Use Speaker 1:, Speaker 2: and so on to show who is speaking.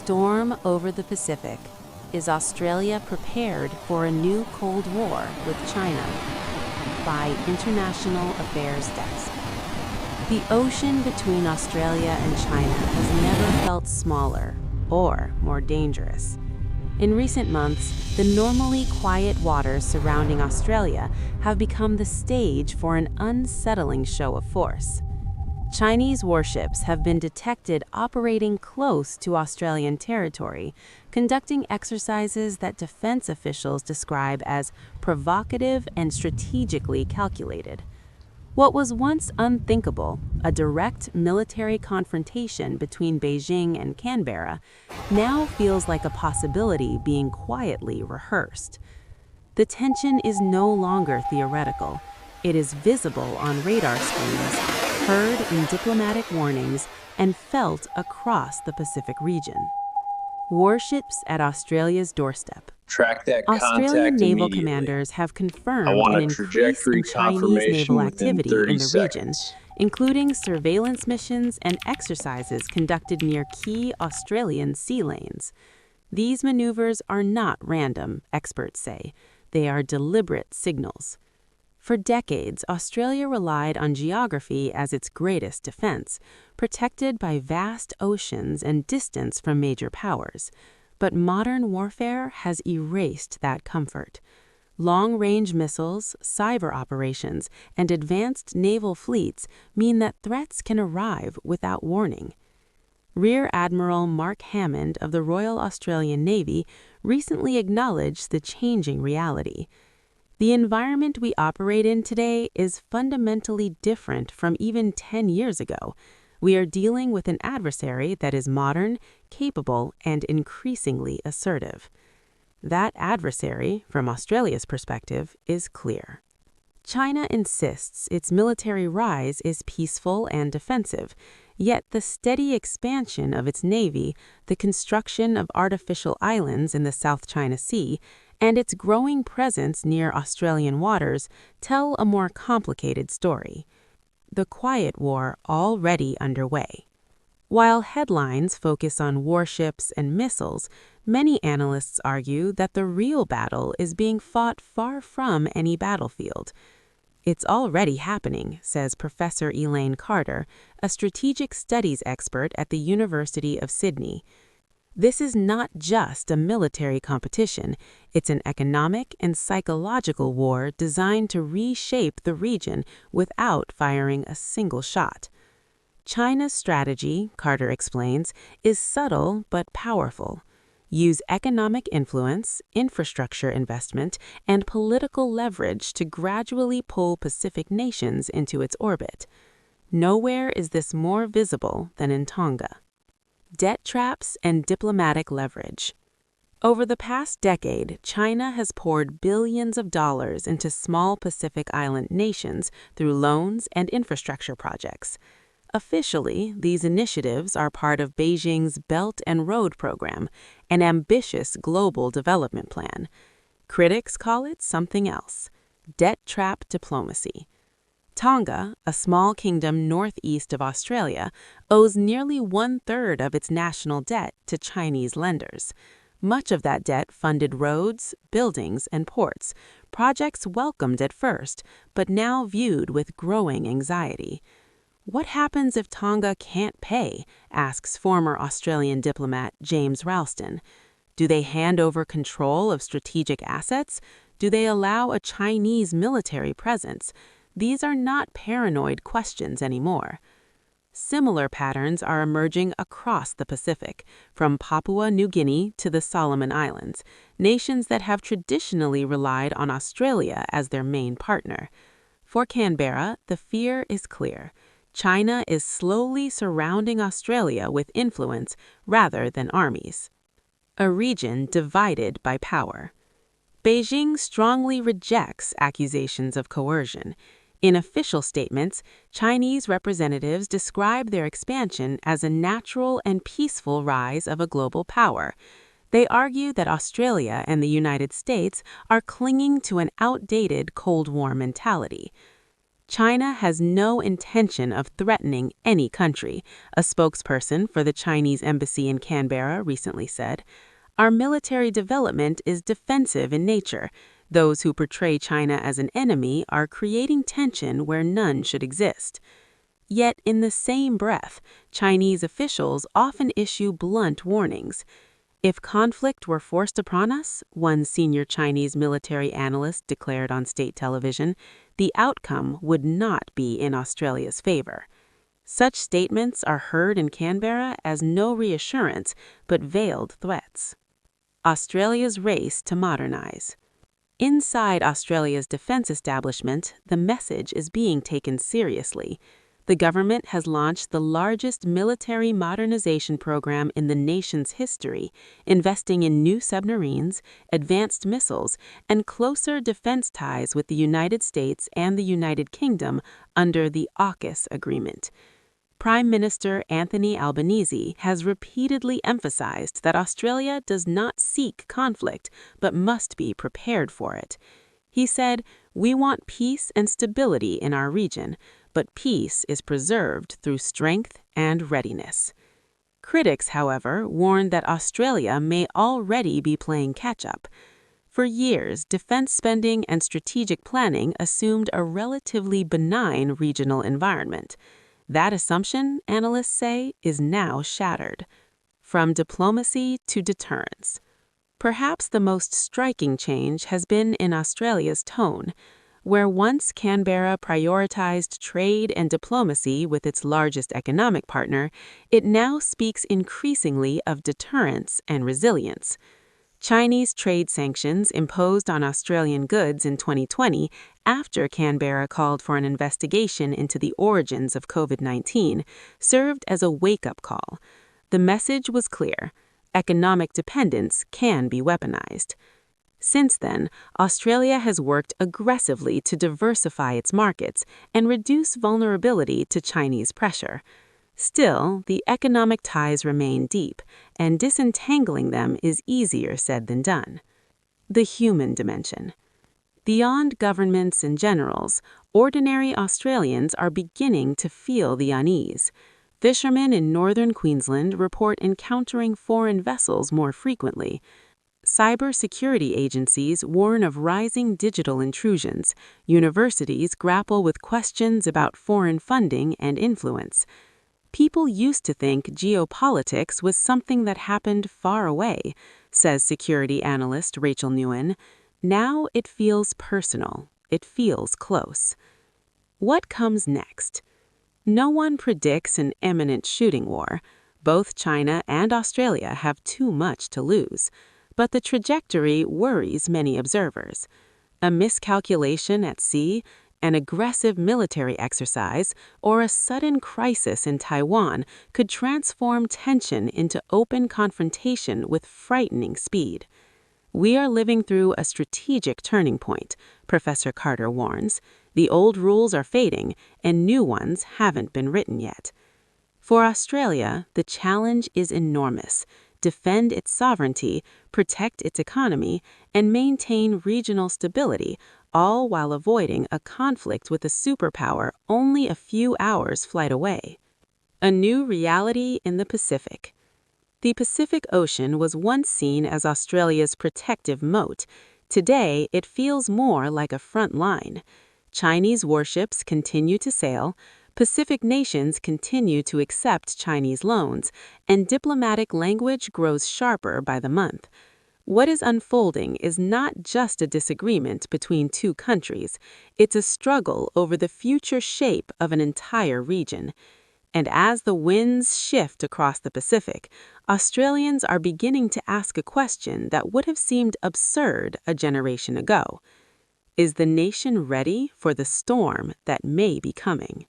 Speaker 1: storm over the Pacific. Is Australia prepared for a new Cold War with China? By International Affairs Desk. The ocean between Australia and China has never felt smaller or more dangerous. In recent months, the normally quiet waters surrounding Australia have become the stage for an unsettling show of force. Chinese warships have been detected operating close to Australian territory, conducting exercises that defense officials describe as provocative and strategically calculated. What was once unthinkable, a direct military confrontation between Beijing and Canberra, now feels like a possibility being quietly rehearsed. The tension is no longer theoretical. It is visible on radar screens, heard in diplomatic warnings, and felt across the Pacific region. Warships at Australia's doorstep.
Speaker 2: Track that
Speaker 1: Australian
Speaker 2: contact
Speaker 1: naval
Speaker 2: immediately.
Speaker 1: commanders have
Speaker 2: I
Speaker 1: confirmed
Speaker 2: want
Speaker 1: an
Speaker 2: a
Speaker 1: increase
Speaker 2: trajectory
Speaker 1: in Chinese
Speaker 2: confirmation
Speaker 1: naval
Speaker 2: within
Speaker 1: activity
Speaker 2: 30
Speaker 1: in the region,
Speaker 2: seconds.
Speaker 1: including surveillance missions and exercises conducted near key Australian sea lanes. These maneuvers are not random, experts say. They are deliberate signals. For decades, Australia relied on geography as its greatest defense, protected by vast oceans and distance from major powers. But modern warfare has erased that comfort. Long-range missiles, cyber operations, and advanced naval fleets mean that threats can arrive without warning. Rear Admiral Mark Hammond of the Royal Australian Navy recently acknowledged the changing reality. The environment we operate in today is fundamentally different from even 10 years ago. We are dealing with an adversary that is modern, capable, and increasingly assertive. That adversary, from Australia's perspective, is clear. China insists its military rise is peaceful and defensive, yet the steady expansion of its navy, the construction of artificial islands in the South China Sea, and its growing presence near Australian waters tell a more complicated story. The quiet war already underway. While headlines focus on warships and missiles, many analysts argue that the real battle is being fought far from any battlefield. It's already happening, says Professor Elaine Carter, a strategic studies expert at the University of Sydney. This is not just a military competition, it's an economic and psychological war designed to reshape the region without firing a single shot. China's strategy, Carter explains, is subtle but powerful. Use economic influence, infrastructure investment, and political leverage to gradually pull Pacific nations into its orbit. Nowhere is this more visible than in Tonga. Debt traps and diplomatic leverage. Over the past decade, China has poured billions of dollars into small Pacific Island nations through loans and infrastructure projects. Officially, these initiatives are part of Beijing's Belt and Road program, an ambitious global development plan. Critics call it something else: debt trap diplomacy. Tonga, a small kingdom northeast of Australia, owes nearly 1/3 of its national debt to Chinese lenders. Much of that debt funded roads, buildings, and ports, projects welcomed at first, but now viewed with growing anxiety. What happens if Tonga can't pay, asks former Australian diplomat James Ralston. Do they hand over control of strategic assets? Do they allow a Chinese military presence? These are not paranoid questions anymore. Similar patterns are emerging across the Pacific, from Papua New Guinea to the Solomon Islands, nations that have traditionally relied on Australia as their main partner. For Canberra, the fear is clear. China is slowly surrounding Australia with influence rather than armies. A region divided by power. Beijing strongly rejects accusations of coercion. In official statements, Chinese representatives describe their expansion as a natural and peaceful rise of a global power. They argue that Australia and the United States are clinging to an outdated Cold War mentality. China has no intention of threatening any country, a spokesperson for the Chinese embassy in Canberra recently said. Our military development is defensive in nature. Those who portray China as an enemy are creating tension where none should exist. Yet, in the same breath, Chinese officials often issue blunt warnings. If conflict were forced upon us, one senior Chinese military analyst declared on state television, the outcome would not be in Australia's favor. Such statements are heard in Canberra as no reassurance, but veiled threats. Australia's race to modernize. Inside Australia's defense establishment, the message is being taken seriously. The government has launched the largest military modernization program in the nation's history, investing in new submarines, advanced missiles, and closer defense ties with the United States and the United Kingdom under the AUKUS agreement. Prime Minister Anthony Albanese has repeatedly emphasized that Australia does not seek conflict, but must be prepared for it. He said, "We want peace and stability in our region, but peace is preserved through strength and readiness." Critics, however, warn that Australia may already be playing catch-up. For years, defense spending and strategic planning assumed a relatively benign regional environment. That assumption, analysts say, is now shattered. From diplomacy to deterrence. Perhaps the most striking change has been in Australia's tone. Where once Canberra prioritized trade and diplomacy with its largest economic partner, it now speaks increasingly of deterrence and resilience. Chinese trade sanctions imposed on Australian goods in 2020 after Canberra called for an investigation into the origins of COVID-19 served as a wake-up call. The message was clear: economic dependence can be weaponized. Since then, Australia has worked aggressively to diversify its markets and reduce vulnerability to Chinese pressure. Still, the economic ties remain deep, and disentangling them is easier said than done. The human dimension. Beyond governments and generals, ordinary Australians are beginning to feel the unease. Fishermen in northern Queensland report encountering foreign vessels more frequently. Cybersecurity agencies warn of rising digital intrusions. Universities grapple with questions about foreign funding and influence. People used to think geopolitics was something that happened far away, says security analyst Rachel Nguyen. Now it feels personal. It feels close. What comes next? No one predicts an imminent shooting war. Both China and Australia have too much to lose. But the trajectory worries many observers. A miscalculation at sea, an aggressive military exercise, or a sudden crisis in Taiwan could transform tension into open confrontation with frightening speed. We are living through a strategic turning point, Professor Carter warns. The old rules are fading, and new ones haven't been written yet. For Australia, the challenge is enormous. Defend its sovereignty, protect its economy, and maintain regional stability, all while avoiding a conflict with a superpower only a few hours' flight away. A new reality in the Pacific. The Pacific Ocean was once seen as Australia's protective moat. Today, it feels more like a front line. Chinese warships continue to sail, Pacific nations continue to accept Chinese loans, and diplomatic language grows sharper by the month. What is unfolding is not just a disagreement between two countries, it's a struggle over the future shape of an entire region. And as the winds shift across the Pacific, Australians are beginning to ask a question that would have seemed absurd a generation ago. Is the nation ready for the storm that may be coming?